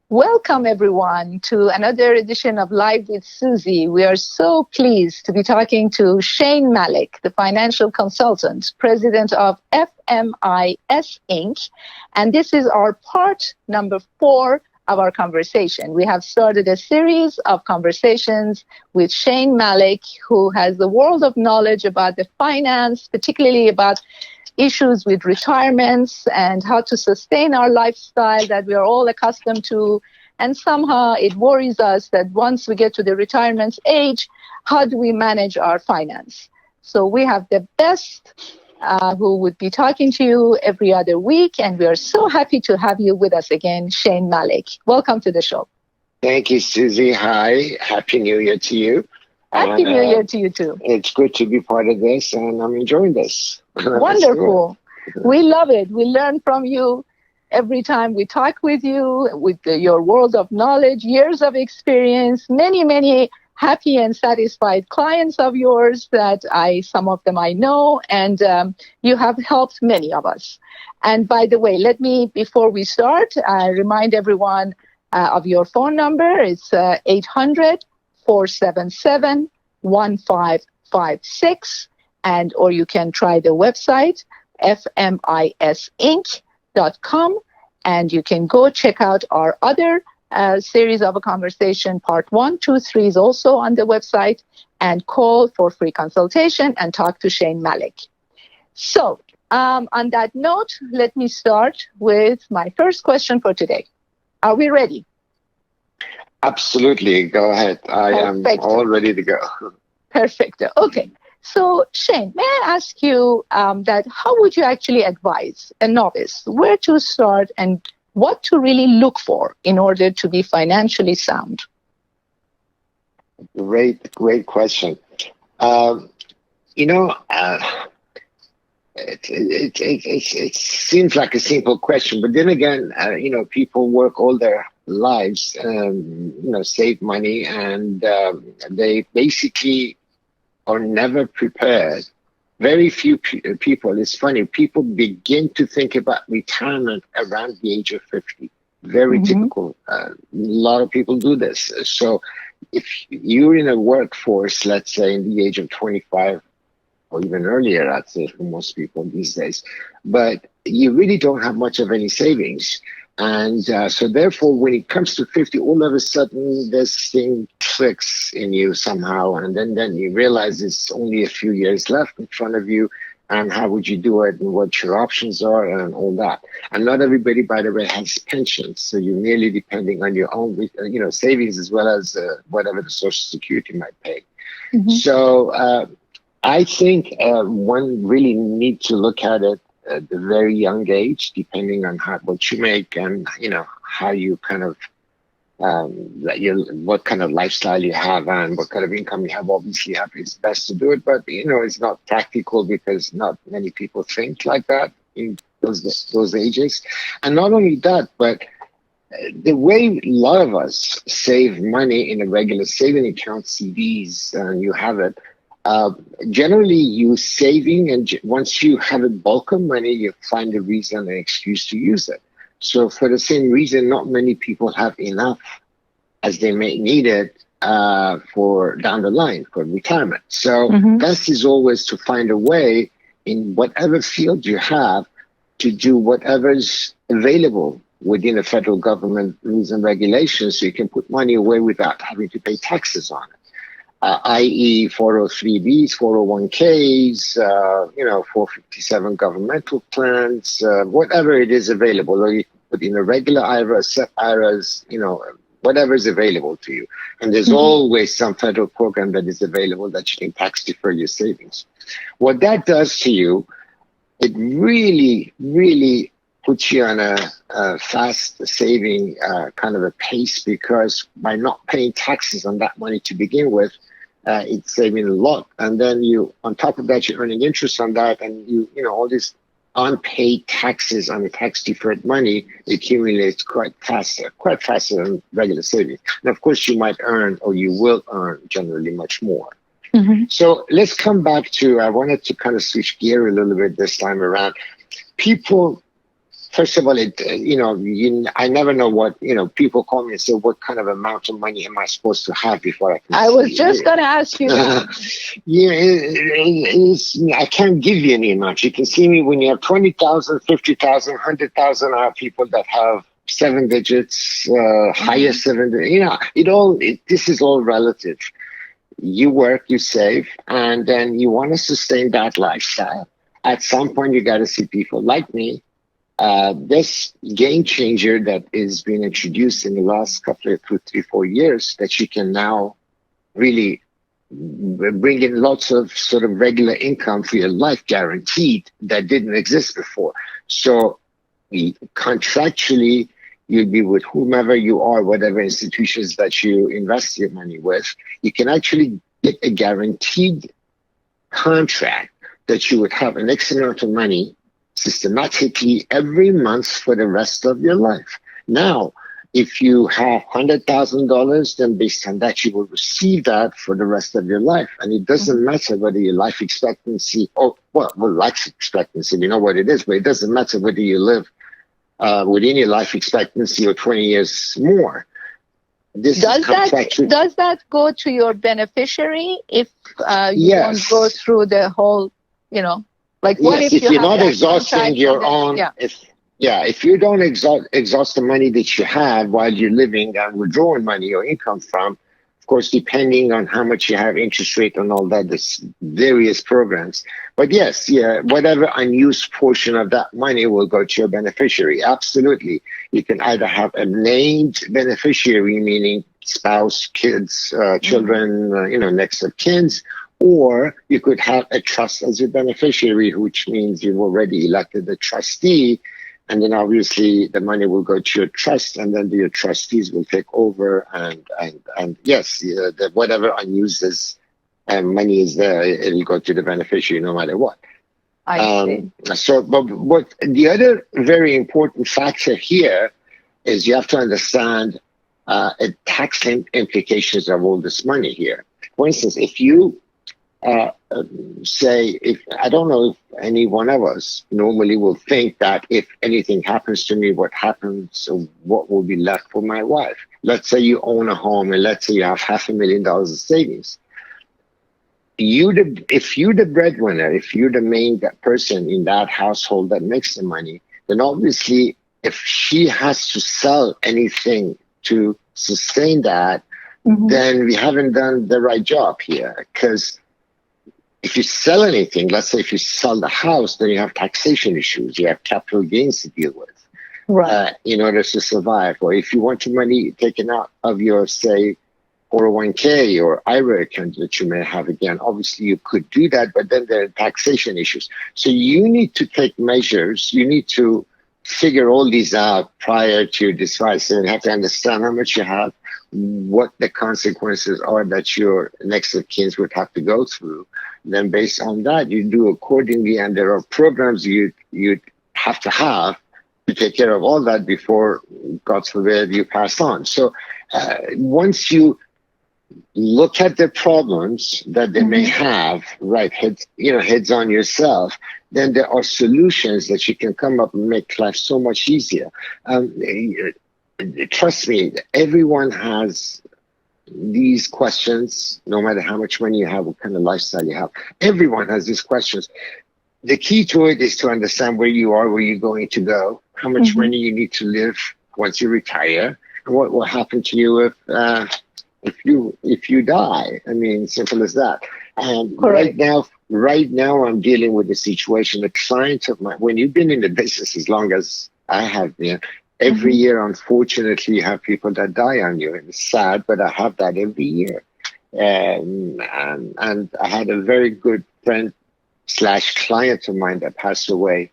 Welcome, everyone, to another edition of Live with Suzi. We are so pleased to be talking to Shane Malek, the financial consultant, president of FMISINC. And this is our part number 4 of our conversation. We have started a series of conversations with Shane Malek, who has the world of knowledge about the finance, particularly about issues with retirements and how to sustain our lifestyle that we are all accustomed to. And somehow it worries us that once we get to the retirement age, how do we manage our finance? So we have the best who would be talking to you every other week. And we are so happy to have you with us again, Shane Malek. Welcome to the show. Thank you, Suzi. Hi. Happy New Year to you. Happy New Year to you, too. It's good to be part of this, and I'm enjoying this. Wonderful. We love it. We learn from you every time we talk with you, with your world of knowledge, years of experience, many, many happy and satisfied clients of yours that some of them I know, and you have helped many of us. And by the way, let me, before we start, remind everyone of your phone number. It's 800-477-1556, or you can try the website, FMISINC.com, and you can go check out our other series of a conversation. Part 1, 2, 3 is also on the website, and call for free consultation and talk to Shane Malek. So on that note, let me start with my first question for today. Are we ready? Absolutely. Go ahead. I am all ready to go. Perfect. Okay. So, Shane, may I ask you that how would you actually advise a novice where to start and what to really look for in order to be financially sound? Great question. It seems like a simple question, but then again, people work all their lives, save money, and they basically are never prepared. Very few people, it's funny, people begin to think about retirement around the age of 50. Very typical. A lot of people do this. So if you're in a workforce, let's say in the age of 25 or even earlier, I'd say for most people these days, but you really don't have much of any savings. And so therefore, when it comes to 50, all of a sudden this thing clicks in you somehow. And then you realize it's only a few years left in front of you. And how would you do it and what your options are and all that. And not everybody, by the way, has pensions. So you're merely depending on your own, savings as well as whatever the Social Security might pay. So I think one really needs to look at it at a very young age, depending on what you make and how you kind of what kind of lifestyle you have and what kind of income you have. Obviously, it's best to do it, but it's not practical because not many people think like that in those ages. And not only that, but the way a lot of us save money in a regular saving account, CDs, and you have it. Generally, you saving, and once you have a bulk of money, you find a reason, an excuse to use it. So for the same reason, not many people have enough as they may need it for down the line for retirement. So best is always to find a way in whatever field you have to do whatever's available within the federal government rules and regulations, so you can put money away without having to pay taxes on it. I.e. 403Bs, 401Ks, 457 governmental plans, whatever it is available, or you can put in a regular IRA, SEP IRAs, whatever is available to you. And there's always some federal program that is available that you can tax defer your savings. What that does to you, it really, really puts you on a fast saving kind of a pace, because by not paying taxes on that money to begin with, it's saving a lot. And then you, on top of that, you're earning interest on that, and you know, all these unpaid taxes on the tax deferred money accumulates quite faster than regular savings. And of course, you might earn, or you will earn, generally much more. Mm-hmm. So let's come back to, I wanted to kind of switch gear a little bit this time around. People, first of all, I never know what, people call me and say, what kind of amount of money am I supposed to have before I can I was just going to ask you that. I can't give you any amount. You can see me when you have 20,000, 50,000, 100,000. I have people that have 7 digits, higher 7 digits. This is all relative. You work, you save, and then you want to sustain that lifestyle. At some point, you got to see people like me. This game changer that is being introduced in the last couple of 2, 3, 4 years, that you can now really bring in lots of sort of regular income for your life, guaranteed, that didn't exist before. So contractually, you'd be with whomever you are, whatever institutions that you invest your money with. You can actually get a guaranteed contract that you would have an X amount of money systematically every month for the rest of your life. Now, if you have $100,000, then based on that, you will receive that for the rest of your life. And it doesn't matter whether your life expectancy, life expectancy, we know what it is, but it doesn't matter whether you live within your life expectancy or 20 years more. Does that go to your beneficiary if you don't go through the whole, like what if if you're not exhausting your own, if you don't exhaust the money that you have while you're living and withdrawing money or income from, of course, depending on how much you have, interest rate and all that, there's various programs. But whatever unused portion of that money will go to your beneficiary. Absolutely. You can either have a named beneficiary, meaning spouse, kids, children, next of kins, or you could have a trust as your beneficiary, which means you've already elected a trustee. And then obviously the money will go to your trust, and then your trustees will take over. And whatever unused money is there, it'll go to the beneficiary no matter what. I see. So, but what the other very important factor here is you have to understand tax implications of all this money here. For instance, if you I don't know if any one of us normally will think that if anything happens to me, what happens, what will be left for my wife? Let's say you own a home, and let's say you have $500,000 of savings. If you're the breadwinner, if you're the main person in that household that makes the money, then obviously if she has to sell anything to sustain that, then we haven't done the right job here. Because if you sell anything, let's say if you sell the house, then you have taxation issues. You have capital gains to deal with in order to survive. Or if you want your money taken out of your, say, 401k or IRA account that you may have again, obviously you could do that, but then there are taxation issues. So you need to take measures. You need to figure all these out prior to decide. So you have to understand how much you have, what the consequences are that your next of kin would have to go through. Then based on that, you do accordingly, and there are programs you'd have to take care of all that before, God forbid, you pass on. So once you look at the problems that they may have, heads on yourself, then there are solutions that you can come up and make life so much easier. Trust me, everyone has these questions, no matter how much money you have, what kind of lifestyle you have. Everyone has these questions. The key to it is to understand where you are, where you're going to go, how much money you need to live once you retire, and what will happen to you if you die. I mean, simple as that. And right now I'm dealing with a situation. A client of mine, when you've been in the business as long as I have been, every year, unfortunately, you have people that die on you. And it's sad, but I have that every year. And I had a very good friend slash client of mine that passed away.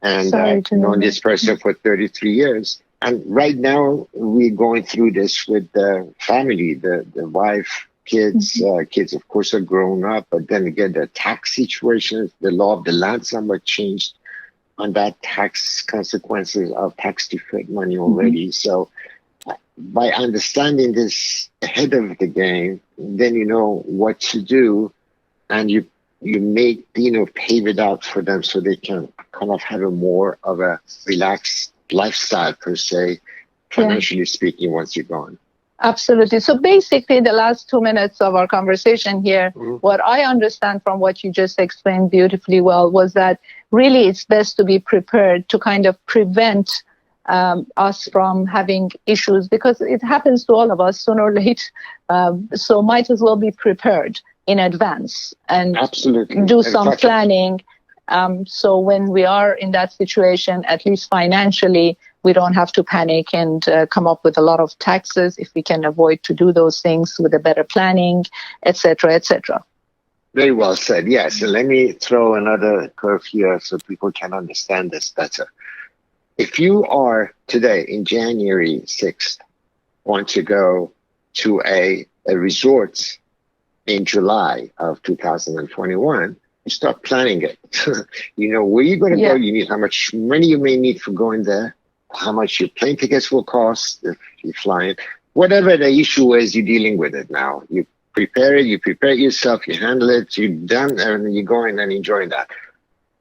And I've known this person for 33 years. And right now, we're going through this with the family, the wife, kids. Kids, of course, are grown up. But then again, the tax situations, the law of the land somewhat changed on that, tax consequences of tax deferred money already. So by understanding this ahead of the game, then you know what to do, and you make, pave it out for them so they can kind of have a more of a relaxed lifestyle per se, financially speaking, once you're gone. Absolutely. So basically, the last 2 minutes of our conversation here, what I understand from what you just explained beautifully well was that really it's best to be prepared to kind of prevent us from having issues, because it happens to all of us sooner or later. So might as well be prepared in advance and do some planning. So when we are in that situation, at least financially, we don't have to panic and come up with a lot of taxes if we can avoid to do those things with a better planning, et cetera, et cetera. Very well said. Yes. And let me throw another curve here so people can understand this better. If you are today in January 6th, want to go to a resort in July of 2021, you start planning it. You know where you're going to go. You need how much money you may need for going there, how much your plane tickets will cost if you're flying. Whatever the issue is, you're dealing with it now. You prepare it, you prepare yourself, you handle it, you're done, and you're going and enjoying that.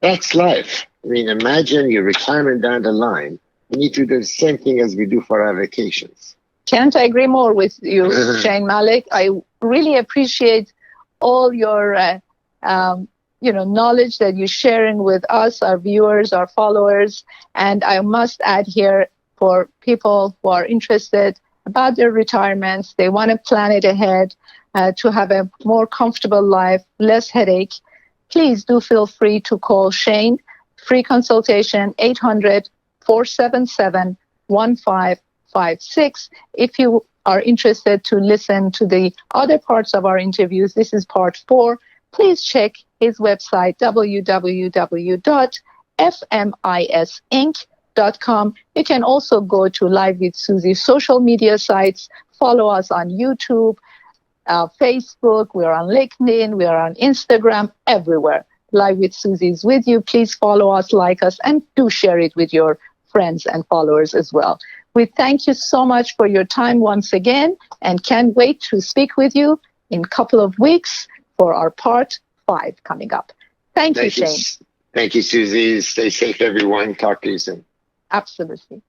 That's life. I mean, imagine your retirement down the line. We need to do the same thing as we do for our vacations. Can't I agree more with you, Shane Malek? I really appreciate all your knowledge that you're sharing with us, our viewers, our followers. And I must add here, for people who are interested about their retirements, they want to plan it ahead to have a more comfortable life, less headache, please do feel free to call Shane. Free consultation, 800-477-1556. If you are interested to listen to the other parts of our interviews, this is part 4. Please check his website, www.fmisinc.com. You can also go to Live with Suzi social media sites. Follow us on YouTube, Facebook. We're on LinkedIn. We are on Instagram, everywhere. Live with Suzi is with you. Please follow us, like us, and do share it with your friends and followers as well. We thank you so much for your time once again, and can't wait to speak with you in a couple of weeks for our part 5 coming up. Thank you, Shane. Thank you, Suzi. Stay safe, everyone. Talk to you soon. Absolutely.